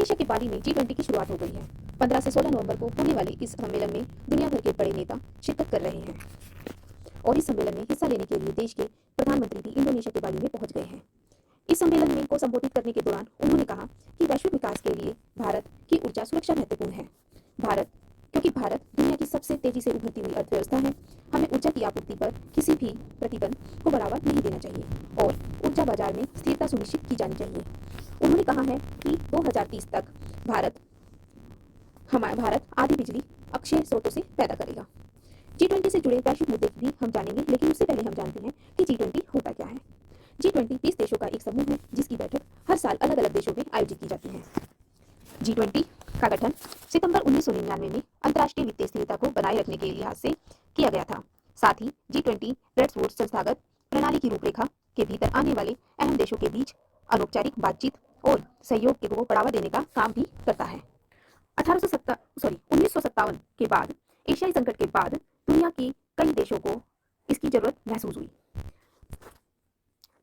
Indonesia के बाली में G20 की शुरुआत हो गई है। 15 से 16 नवंबर को होने वाले इस सम्मेलन में दुनिया भर के बड़े नेता शिरकत कर रहे हैं और इस सम्मेलन में हिस्सा लेने के लिए देश के प्रधानमंत्री भी इंडोनेशिया के बाली में पहुंच गए हैं। इस सम्मेलन में को संबोधित करने के दौरान उन्होंने कहा कि वैश्विक विकास के लिए भारत की ऊर्जा सुरक्षा महत्वपूर्ण है। क्योंकि भारत दुनिया की सबसे तेजी से उभरती हुई अर्थव्यवस्था है, हमें ऊर्जा की आपूर्ति पर किसी भी प्रतिबंध को बढ़ावा नहीं देना चाहिए और ऊर्जा बाजार में स्थिरता सुनिश्चित की जानी चाहिए। उन्होंने कहा है कि 2030 तक भारत आधी बिजली अक्षय स्रोतों से पैदा करेगा। G20 से जुड़े वैश्विक मुद्दे भी हम जानेंगे, लेकिन उससे पहले हम जानते हैं कि G20 होता क्या है। G20 20 देशों का एक समूह है जिसकी बैठक हर साल अलग अलग देशों में आयोजित की जाती है। G20 का गठन सितंबर 1999 में अंतर्राष्ट्रीय वित्तीय स्थिरता को बनाए रखने के लिहाज से किया गया था। साथ ही G20 ब्रेटन वुड्स संस्थागत प्रणाली की रूपरेखा के भीतर आने वाले अहम देशों के बीच अनौपचारिक बातचीत और सहयोग को बढ़ावा देने का काम भी करता है। 1957 के बाद एशियाई संकट के बाद दुनिया के कई देशों को इसकी जरूरत महसूस हुई।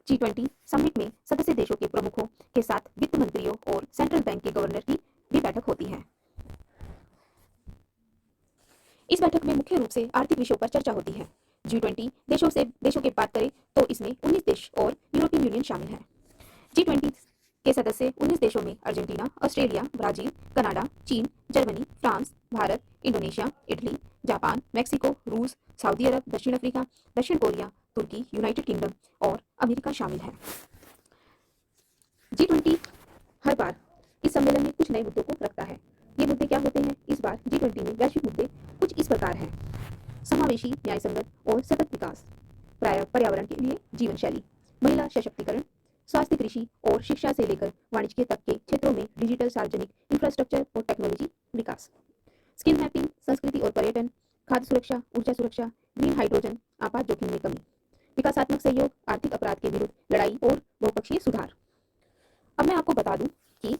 G20 समिट में सदस्य देशों के प्रमुखों के साथ वित्त मंत्रियों और सेंट्रल बैंक के गवर्नर की भी बैठक होती है। इस बैठक में मुख्य रूप से आर्थिक विषयों पर चर्चा होती है। G20 देशों की बात करें तो इसमें 19 देश और यूरोपियन यूनियन शामिल है। G20 के सदस्य 19 देशों में अर्जेंटीना, ऑस्ट्रेलिया, ब्राजील, कनाडा, चीन, Germany, France, Bharat, Indonesia, Italy, Japan, Mexico, रूस, सऊदी अरब, दक्षिण अफ्रीका, दक्षिण कोरिया, तुर्की, यूनाइटेड किंगडम और अमेरिका शामिल है। G20 हर बार इस सम्मेलन में कुछ नए मुद्दों को रखता है। ये मुद्दे क्या होते हैं? इस बार G20 में वैश्विक मुद्दे कुछ इस प्रकार हैं: समावेशी, न्यायसंगत और सतत विकास, पर्यावरण के लिए जीवन शैली, महिला सशक्तिकरण, स्वास्थ्य, कृषि और शिक्षा से लेकर वाणिज्य तक के क्षेत्रों में डिजिटल, सार्वजनिक इंफ्रास्ट्रक्चर और टेक्नोलॉजी विकास, स्किल मैपिंग, संस्कृति और पर्यटन, खाद्य सुरक्षा, ऊर्जा सुरक्षा, ग्रीन हाइड्रोजन, आपात जोखिम में कमी, विकासात्मक सहयोग, आर्थिक अपराध के विरुद्ध लड़ाई और बहुपक्षीय सुधार। अब मैं आपको बता दूं कि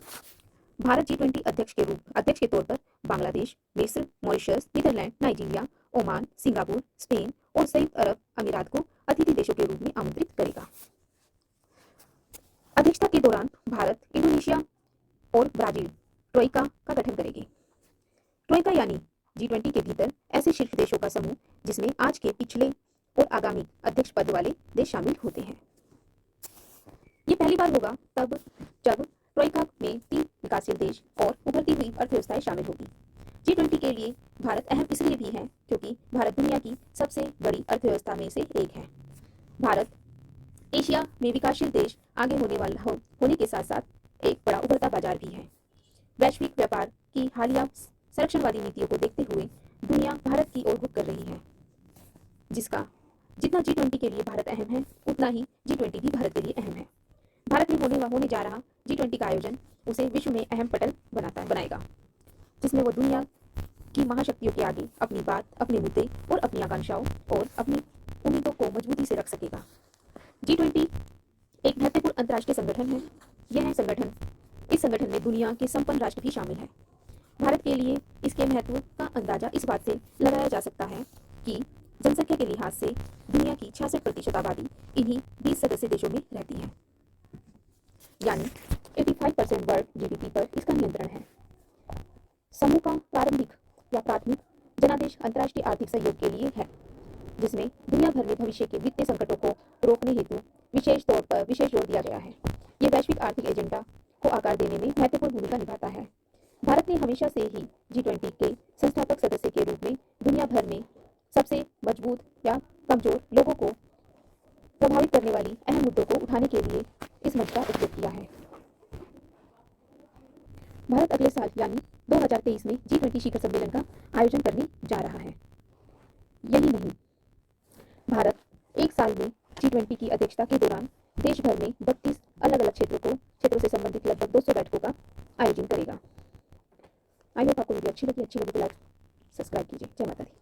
भारत G20 अध्यक्ष के तौर पर बांग्लादेश, मिस्र, Mauritius, Netherland, Nigeria, Oman, Singapore, Spain और संयुक्त अरब अमीरात को अतिथि देशों के रूप में आमंत्रित करेगा। अध्यक्षता के दौरान भारत, इंडोनेशिया और ब्राजील ट्रोइका का गठन करेगी। ट्रोइका यानी G20 के भीतर ऐसे शीर्ष देशों का समूह जिसमें आज के, पिछले और आगामी अध्यक्ष पद वाले देश शामिल होते हैं। ये पहली बार होगा जब ट्रोइका में 3 विकासशील देश और उभरती हुई अर्थव्यवस्थाएं शामिल होगी। G20 के लिए भारत अहम इसलिए भी है क्योंकि भारत दुनिया की सबसे बड़ी अर्थव्यवस्था में से एक है। भारत एशिया में विकासशील देश आगे होने के साथ साथ एक बड़ा उभरता बाजार भी है। वैश्विक व्यापार की हालिया संरक्षणवादी नीतियों को देखते हुए दुनिया भारत की ओर रुख कर रही है। जितना G20 के लिए भारत अहम है, उतना ही G20 भी भारत के लिए अहम है। भारत में होने जा रहा G20 का आयोजन उसे विश्व में अहम पटल बनाएगा, जिसमें वो दुनिया की महाशक्तियों के आगे अपनी बात, अपने मुद्दे और अपनी आकांक्षाओं और अपनी उम्मीदों को मजबूती से रख सकेगा। G20 एक महत्वपूर्ण अंतर्राष्ट्रीय संगठन है। इस संगठन में दुनिया के संपन्न राष्ट्र भी शामिल हैं। भारत के लिए इसके महत्व का अंदाजा इस बात से लगाया जा सकता है कि जनसंख्या के लिहाज से दुनिया की 66% आबादी इन्हीं 20 सदस्य देशों में रहती है, यानी 85% वर्ल्ड GDP पर इसका नियंत्रण है। समूह का प्राथमिक जनादेश अंतर्राष्ट्रीय आर्थिक सहयोग के लिए है, जिसमें दुनिया भर में भविष्य के वित्तीय संकटों को रोकने हेतु विशेष जोर दिया गया है। ये वैश्विक आर्थिक एजेंडा को आकार देने में महत्वपूर्ण भूमिका निभाता है। भारत ने हमेशा से ही G20 के संस्थापक सदस्य के रूप में दुनिया भर में सबसे मजबूत या कमजोर लोगों को प्रभावित करने वाली अहम मुद्दों को उठाने के लिए इस मंच का उपयोग किया है। भारत अगले साल यानी 2023 में G20 शिखर सम्मेलन का आयोजन करने जा रहा है। यही नहीं, भारत एक साल में G20 की अध्यक्षता के दौरान देश भर में 32 अलग अलग क्षेत्रों से संबंधित लगभग 200 बैठकों का आयोजन करेगा। आई होप आपको वीडियो अच्छी लगी तो लाइक सब्सक्राइब कीजिए। जय माता दी।